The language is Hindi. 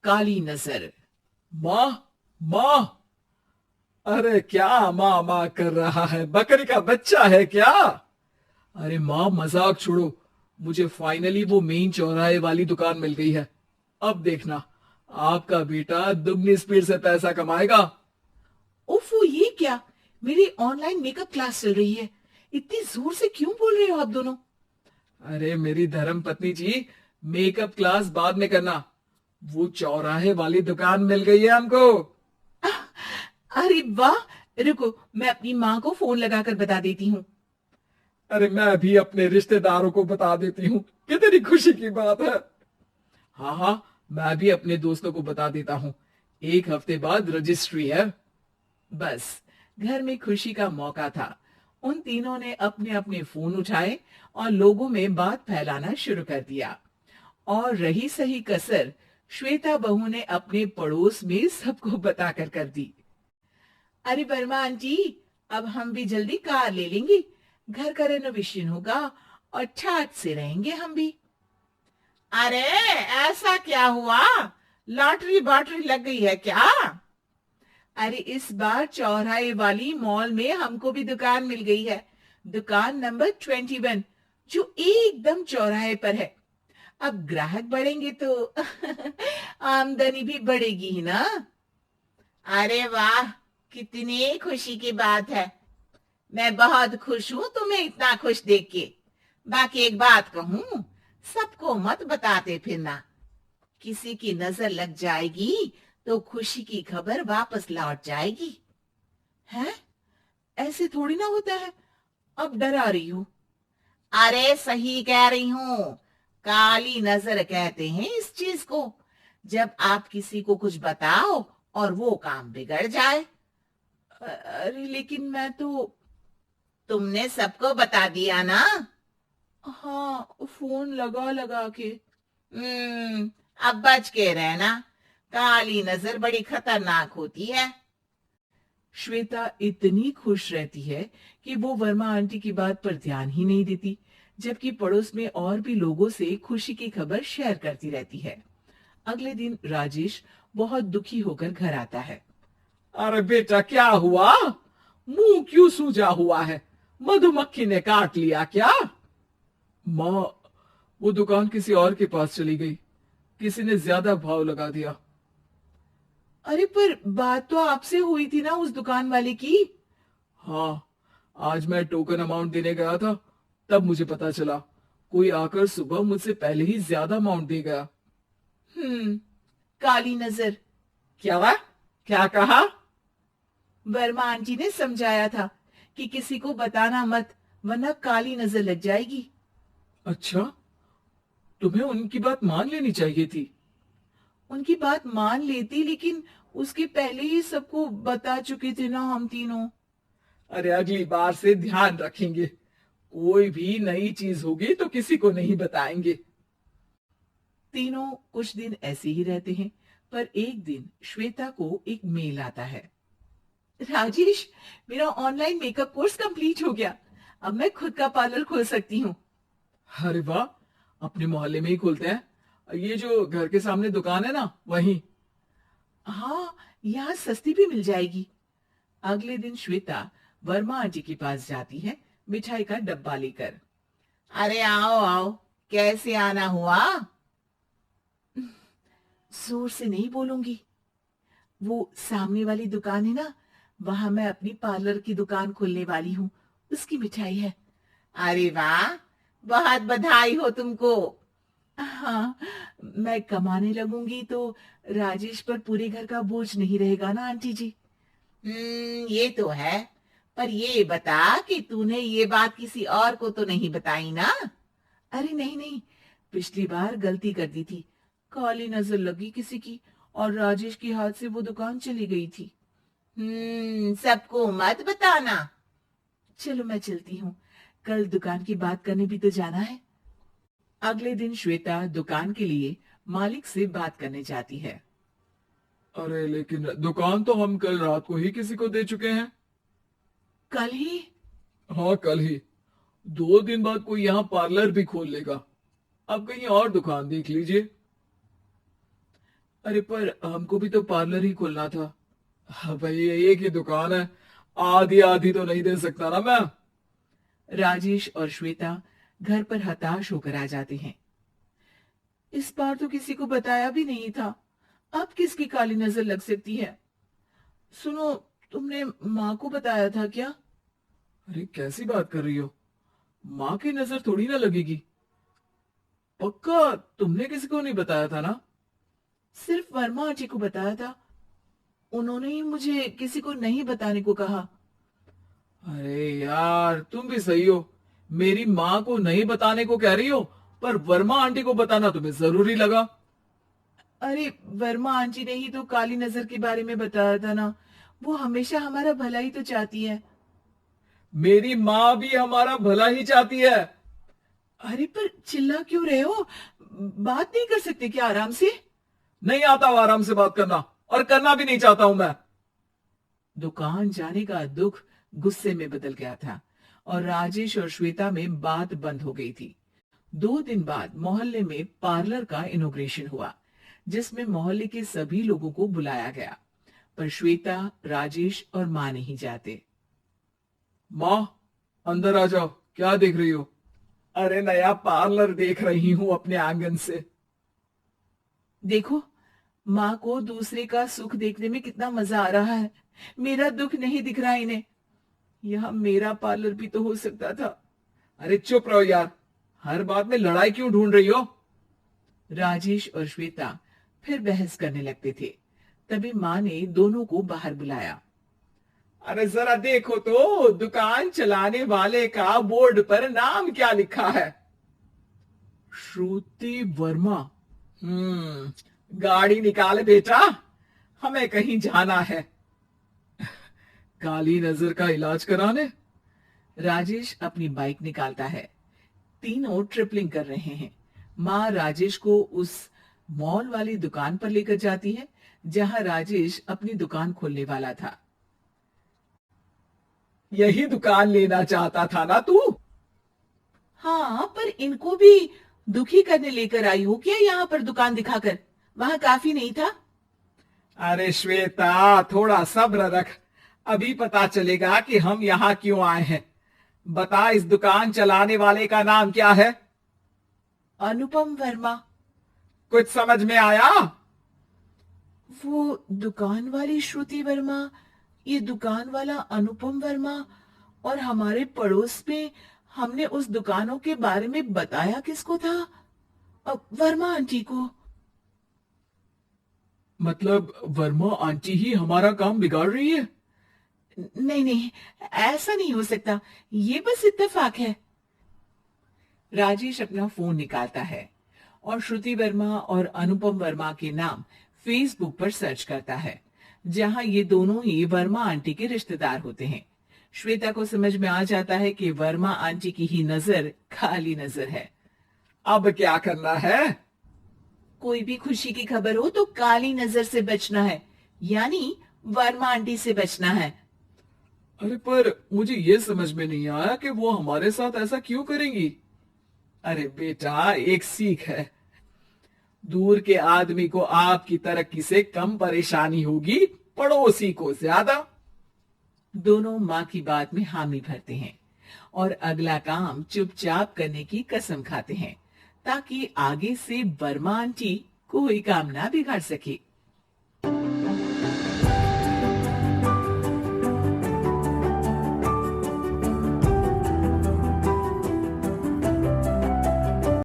काली नजर। माँ, माँ। अरे क्या माँ माँ कर रहा है? बकरी का बच्चा है क्या? अरे माँ, मजाक छोड़ो। मुझे फाइनली वो मेन चौराहे वाली दुकान मिल गई है। अब देखना, आपका बेटा दुगनी स्पीड से पैसा कमाएगा। ओफो, ये क्या? मेरी ऑनलाइन मेकअप क्लास चल रही है। इतनी जोर से क्यों बोल रहे हो आप दोनों? अरे मेरी धर्म पत्नी जी, मेकअप क्लास बाद में करना। वो चौराहे वाली दुकान मिल गई है हमको। अरे वाह! रुको, मैं अपनी माँ को फोन लगाकर बता देती हूँ। अरे मैं भी अपने रिश्तेदारों को बता देती हूँ। कितनी खुशी की बात है। हाँ हाँ, मैं भी अपने दोस्तों को बता देता हूँ। एक हफ्ते बाद रजिस्ट्री है। बस, घर में खुशी का मौका था। उन तीनों ने अपने अपने फोन उठाए और लोगों में बात फैलाना शुरू कर दिया। और रही सही कसर, श्वेता बहू ने अपने पड़ोस में सबको बताकर कर दी। अरे वर्मा आंटी, अब हम भी जल्दी कार ले लेंगे। घर का रेनोवेशन होगा और ठाट से रहेंगे हम भी। अरे, ऐसा क्या हुआ? लॉटरी बाटरी लग गई है क्या? अरे, इस बार चौराहे वाली मॉल में हमको भी दुकान मिल गई है। दुकान नंबर 21, जो एकदम चौराहे पर है। अब ग्राहक बढ़ेंगे तो आमदनी भी बढ़ेगी ही ना। अरे वाह, कितनी खुशी की बात है। मैं बहुत खुश हूं तुम्हें इतना खुश देख के। बाकी एक बात कहूं, सबको मत बताते फिरना। किसी की नजर लग जाएगी तो खुशी की खबर वापस लौट जाएगी। है? ऐसे थोड़ी ना होता है। अब डरा रही हूँ। अरे सही कह रही हूँ। काली नजर कहते हैं इस चीज को, जब आप किसी को कुछ बताओ और वो काम बिगड़ जाए। अरे लेकिन मैं तो। तुमने सबको बता दिया ना? हाँ, फोन लगा लगा के। अब बच के रहना। काली नजर बड़ी खतरनाक होती है। श्वेता इतनी खुश रहती है कि वो वर्मा आंटी की बात पर ध्यान ही नहीं देती, जबकि पड़ोस में और भी लोगों से खुशी की खबर शेयर करती रहती है। अगले दिन राजेश बहुत दुखी होकर घर आता है। अरे बेटा, क्या हुआ? मुंह क्यों सूजा हुआ है? मधुमक्खी ने काट लिया क्या? माँ, वो दुकान किसी और के पास चली गई। किसी ने ज्यादा भाव लगा दिया। अरे पर बात तो आपसे हुई थी ना उस दुकान वाले की। हाँ, आज मैं टोकन अमाउंट देने गया था, तब मुझे पता चला। कोई आकर सुबह मुझसे पहले ही ज्यादा अमाउंट दे गया। हम्म। काली नजर। क्या हुआ? क्या कहा? वर्मा आंटी ने समझाया था कि किसी को बताना मत, वरना काली नजर लग जाएगी। अच्छा, तुम्हें उनकी बात मान लेनी चाहिए थी। उनकी बात मान लेती, लेकिन उसके पहले ही सबको बता चुके थे ना हम तीनों। अरे अगली बार से ध्यान रखेंगे। कोई भी नई चीज होगी तो किसी को नहीं बताएंगे। तीनों कुछ दिन ऐसे ही रहते हैं, पर एक दिन श्वेता को एक मेल आता है। राजेश, मेरा ऑनलाइन मेकअप कोर्स कंप्लीट हो गया। अब मैं खुद का पार्लर खोल सकती हूँ। अरे वाह, अपने मोहल्ले में ही खोलते हैं। ये जो घर के सामने दुकान है ना, वहीं। हाँ, यहाँ सस्ती भी मिल जाएगी। अगले दिन श्वेता वर्मा आंटी के पास जाती है, मिठाई का डब्बा लेकर। अरे आओ आओ, कैसे आना हुआ? जोर से नहीं बोलूंगी। वो सामने वाली दुकान है ना, वहां मैं अपनी पार्लर की दुकान खोलने वाली हूँ। उसकी मिठाई है। अरे वाह, बहुत बधाई हो तुमको। हाँ, मैं कमाने लगूंगी तो राजेश पर पूरे घर का बोझ नहीं रहेगा ना आंटी जी। ये तो है। पर ये बता कि तूने ये बात किसी और को तो नहीं बताई ना? अरे नहीं नहीं, पिछली बार गलती कर दी थी। काली नजर लगी किसी की और राजेश के हाथ से वो दुकान चली गई थी। सबको मत बताना। चलो मैं चलती हूँ, कल दुकान की बात करने भी तो जाना है। अगले दिन श्वेता दुकान के लिए मालिक से बात करने जाती है। अरे लेकिन दुकान तो हम कल रात को ही किसी को दे चुके हैं। कल ही? हाँ, कल ही। 2 दिन बाद कोई यहाँ पार्लर भी खोल लेगा। आप कहीं और दुकान देख लीजिए। अरे पर हमको भी तो पार्लर ही खोलना था। हाँ भाई, एक ही दुकान है, आधी आधी तो नहीं दे सकता ना मैं। राजेश और श्वेता घर पर हताश होकर आ जाते हैं। इस बार तो किसी को बताया भी नहीं था, अब किसकी काली नजर लग सकती है। सुनो, तुमने माँ को बताया था क्या? अरे कैसी बात कर रही हो, माँ की नजर थोड़ी ना लगेगी। पक्का तुमने किसी को नहीं बताया था ना? सिर्फ वर्मा आंटी को बताया था, उन्होंने ही मुझे किसी को नहीं बताने को कहा। अरे यार तुम भी सही हो, मेरी माँ को नहीं बताने को कह रही हो, पर वर्मा आंटी को बताना तुम्हें जरूरी लगा। अरे वर्मा आंटी ने ही तो काली नजर के बारे में बताया था ना, वो हमेशा हमारा भला ही तो चाहती है। मेरी माँ भी हमारा भला ही चाहती है। अरे पर चिल्ला क्यों रहे हो, बात नहीं कर सकते क्या आराम से? नहीं आता वो आराम से बात करना, और करना भी नहीं चाहता हूं मैं। दुकान जाने का दुख गुस्से में बदल गया था और राजेश और श्वेता में बात बंद हो गई थी। 2 दिन बाद मोहल्ले में पार्लर का इनॉग्रेशन हुआ, जिसमें मोहल्ले के सभी लोगों को बुलाया गया, पर श्वेता, राजेश और माँ नहीं जाते। माँ अंदर आ जाओ, क्या देख रही हो? अरे नया पार्लर देख रही हूँ अपने आंगन से। देखो, माँ को दूसरे का सुख देखने में कितना मजा आ रहा है, मेरा दुख नहीं दिख रहा इन्हें। यह मेरा पार्लर भी तो हो सकता था। अरे चुप रहो यार, हर बात में लड़ाई क्यों ढूंढ रही हो? राजेश और श्वेता फिर बहस करने लगते थे। तभी माँ ने दोनों को बाहर बुलाया। अरे जरा देखो तो दुकान चलाने वाले का बोर्ड पर नाम क्या लिखा है? श्रुति वर्मा। गाड़ी निकाल बेटा, हमें कहीं जाना है। काली नजर का इलाज कराने? राजेश अपनी बाइक निकालता है। तीनों ट्रिपलिंग कर रहे हैं। माँ राजेश को उस मॉल वाली दुकान पर लेकर जाती है जहां राजेश अपनी दुकान खोलने वाला था। यही दुकान लेना चाहता था ना तू? हाँ, पर इनको भी दुखी करने लेकर आई हो क्या यहाँ पर दुकान दिखाकर? वहां काफी नहीं था? अरे श्वेता थोड़ा सब्र रख, अभी पता चलेगा कि हम यहाँ क्यों आए हैं। बता, इस दुकान चलाने वाले का नाम क्या है? अनुपम वर्मा। कुछ समझ में आया? वो दुकान वाली श्रुति वर्मा, ये दुकान वाला अनुपम वर्मा, और हमारे पड़ोस में हमने उस दुकानों के बारे में बताया किसको था? वर्मा आंटी को। मतलब वर्मा आंटी ही हमारा काम बिगाड़ रही है? नहीं नहीं, ऐसा नहीं हो सकता, ये बस इत्तेफाक है। राजेश अपना फोन निकालता है और श्रुति वर्मा और अनुपम वर्मा के नाम फेसबुक पर सर्च करता है, जहां ये दोनों ही वर्मा आंटी के रिश्तेदार होते हैं। श्वेता को समझ में आ जाता है कि वर्मा आंटी की ही नजर काली नजर है। अब क्या करना है? कोई भी खुशी की खबर हो तो काली नजर से बचना है, यानी वर्मा आंटी से बचना है। अरे पर मुझे ये समझ में नहीं आया कि वो हमारे साथ ऐसा क्यों करेंगी। अरे बेटा, एक सीख है, दूर के आदमी को आपकी तरक्की से कम परेशानी होगी, पड़ोसी को ज्यादा। दोनों माँ की बात में हामी भरते हैं और अगला काम चुपचाप करने की कसम खाते हैं, ताकि आगे से वर्मा आंटी कोई काम ना बिगाड़ सके।